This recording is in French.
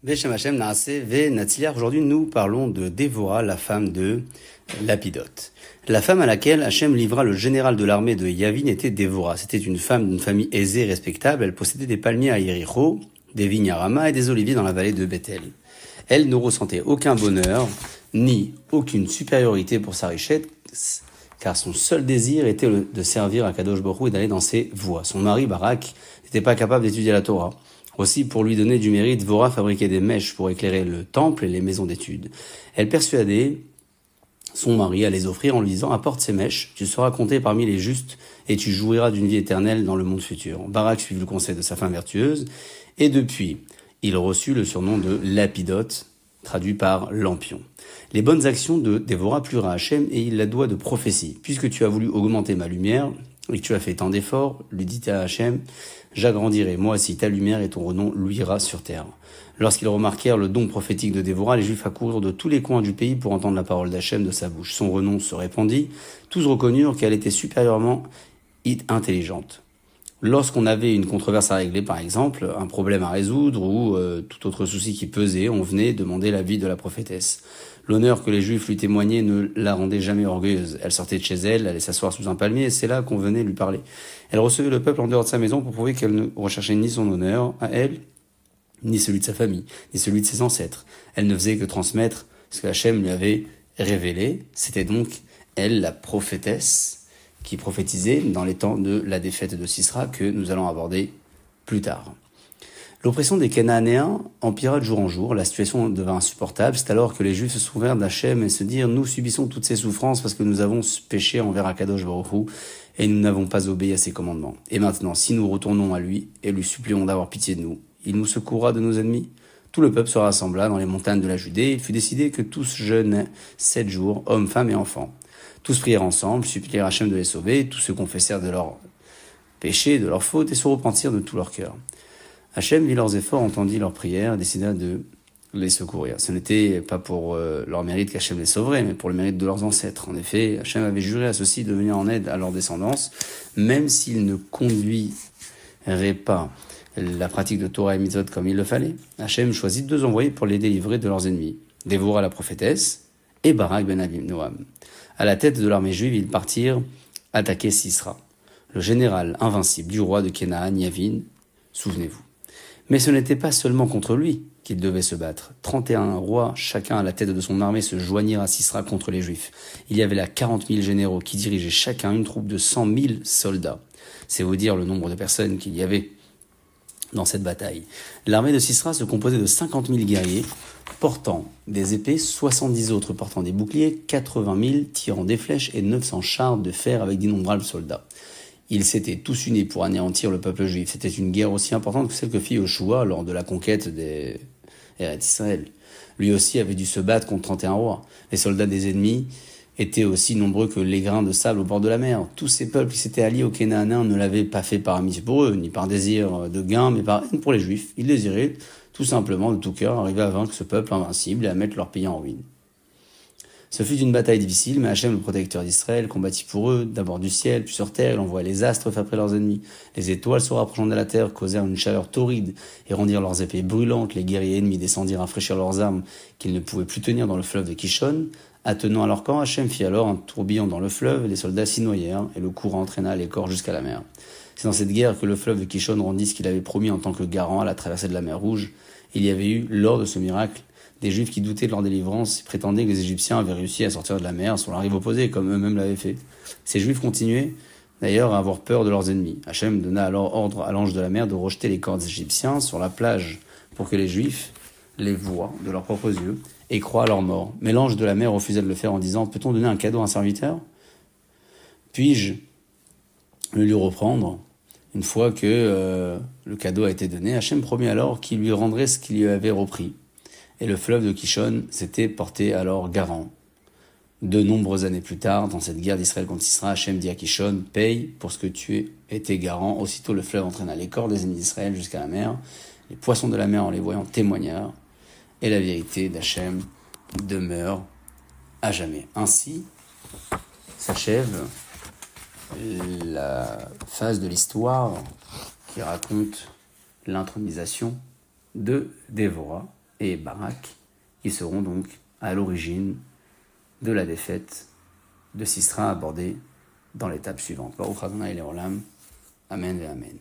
Veshem Hashem Naase Ve Natsiliar. Aujourd'hui, nous parlons de Dévora, la femme de Lapidote. La femme à laquelle Hachem livra le général de l'armée de Yavin était Dévora. C'était une femme d'une famille aisée et respectable. Elle possédait des palmiers à Yericho, des vignes à Rama et des oliviers dans la vallée de Bethel. Elle ne ressentait aucun bonheur, ni aucune supériorité pour sa richesse, car son seul désir était de servir à Kadosh Baruch Hu et d'aller dans ses voies. Son mari, Barak, n'était pas capable d'étudier la Torah. Aussi, pour lui donner du mérite, Dvorah fabriquait des mèches pour éclairer le temple et les maisons d'études. Elle persuadait son mari à les offrir en lui disant « Apporte ces mèches, tu seras compté parmi les justes et tu jouiras d'une vie éternelle dans le monde futur. » Barak suivit le conseil de sa femme vertueuse et depuis, il reçut le surnom de Lapidote, traduit par lampion. Les bonnes actions de Dévora plurent à Hachem et il la doit de prophétie. Puisque tu as voulu augmenter ma lumière et que tu as fait tant d'efforts, lui dit à Hachem, j'agrandirai moi aussi ta lumière et ton renom luira sur terre. Lorsqu'ils remarquèrent le don prophétique de Dévora, les Juifs accoururent de tous les coins du pays pour entendre la parole d'Hachem de sa bouche. Son renom se répandit, tous reconnurent qu'elle était supérieurement intelligente. Lorsqu'on avait une controverse à régler, par exemple, un problème à résoudre ou tout autre souci qui pesait, on venait demander l'avis de la prophétesse. L'honneur que les Juifs lui témoignaient ne la rendait jamais orgueilleuse. Elle sortait de chez elle, allait s'asseoir sous un palmier et c'est là qu'on venait lui parler. Elle recevait le peuple en dehors de sa maison pour prouver qu'elle ne recherchait ni son honneur à elle, ni celui de sa famille, ni celui de ses ancêtres. Elle ne faisait que transmettre ce que Hachem lui avait révélé. C'était donc elle, la prophétesse, qui prophétisait dans les temps de la défaite de Sisra que nous allons aborder plus tard. L'oppression des Cananéens empira de jour en jour, la situation devint insupportable, c'est alors que les Juifs se souvinrent d'Hachem et se dirent « Nous subissons toutes ces souffrances parce que nous avons péché envers Akadosh Baruch Hu et nous n'avons pas obéi à ses commandements. Et maintenant, si nous retournons à lui et lui supplions d'avoir pitié de nous, il nous secourra de nos ennemis ?» Tout le peuple se rassembla dans les montagnes de la Judée. Il fut décidé que tous jeûnent 7 jours, hommes, femmes et enfants. Tous prièrent ensemble, supplièrent Hachem de les sauver, tous se confessèrent de leurs péchés, de leurs fautes et se repentirent de tout leur cœur. Hachem vit leurs efforts, entendit leurs prières, décida de les secourir. Ce n'était pas pour leur mérite qu'Hachem les sauverait, mais pour le mérite de leurs ancêtres. En effet, Hachem avait juré à ceux-ci de venir en aide à leur descendance, même s'ils ne conduiraient pas la pratique de Torah et Mitzvot comme il le fallait. Hachem choisit 2 envoyés pour les délivrer de leurs ennemis, Dévora la prophétesse et Barak ben Abinoam. À la tête de l'armée juive, ils partirent attaquer Sisra, le général invincible du roi de Canaan, Yavin, souvenez-vous. Mais ce n'était pas seulement contre lui qu'ils devaient se battre. 31 rois, chacun à la tête de son armée, se joignirent à Sisra contre les Juifs. Il y avait là 40 000 généraux qui dirigeaient chacun une troupe de 100 000 soldats. C'est vous dire le nombre de personnes qu'il y avait dans cette bataille. L'armée de Sisra se composait de 50 000 guerriers portant des épées, 70 autres portant des boucliers, 80 000 tirant des flèches et 900 chars de fer avec d'innombrables soldats. Ils s'étaient tous unis pour anéantir le peuple juif. C'était une guerre aussi importante que celle que fit Yoshua lors de la conquête des Eretz Israël. Lui aussi avait dû se battre contre 31 rois. Les soldats des ennemis étaient aussi nombreux que les grains de sable au bord de la mer. Tous ces peuples qui s'étaient alliés aux Cananéens ne l'avaient pas fait par amitié pour eux, ni par désir de gain, mais par haine pour les Juifs. Ils désiraient tout simplement, de tout cœur, arriver à vaincre ce peuple invincible et à mettre leur pays en ruine. Ce fut une bataille difficile, mais Hachem, le protecteur d'Israël, combattit pour eux, d'abord du ciel, puis sur terre. Il envoya les astres frapper leurs ennemis. Les étoiles se rapprochant de la terre causèrent une chaleur torride et rendirent leurs épées brûlantes. Les guerriers ennemis descendirent rafraîchir leurs armes qu'ils ne pouvaient plus tenir dans le fleuve de Kishon. Attenant à leur camp, Hachem fit alors un tourbillon dans le fleuve, les soldats s'y noyèrent, et le courant entraîna les corps jusqu'à la mer. C'est dans cette guerre que le fleuve de Kishon rendit ce qu'il avait promis en tant que garant à la traversée de la mer Rouge. Il y avait eu, lors de ce miracle, des Juifs qui doutaient de leur délivrance et prétendaient que les Égyptiens avaient réussi à sortir de la mer sur la rive opposée, comme eux-mêmes l'avaient fait. Ces Juifs continuaient d'ailleurs à avoir peur de leurs ennemis. Hachem donna alors ordre à l'ange de la mer de rejeter les corps des Égyptiens sur la plage pour que les Juifs les voient de leurs propres yeux et croient à leur mort. Mais l'ange de la mer refusait de le faire en disant « Peut-on donner un cadeau à un serviteur ? Puis-je le lui reprendre ?» Une fois que le cadeau a été donné, Hachem promit alors qu'il lui rendrait ce qu'il lui avait repris. Et le fleuve de Kishon s'était porté alors garant. De nombreuses années plus tard, dans cette guerre d'Israël contre Sisra, Hachem dit à Kishon, paye pour ce que tu étais garant. Aussitôt le fleuve entraîna les corps des ennemis d'Israël jusqu'à la mer. Les poissons de la mer en les voyant témoignèrent. Et la vérité d'Hachem demeure à jamais. Ainsi s'achève la phase de l'histoire qui raconte l'intronisation de Dévora. et Barak, qui seront donc à l'origine de la défaite de Sisera abordée dans l'étape suivante. Baruch Adonai Leolam. Amen et Amen.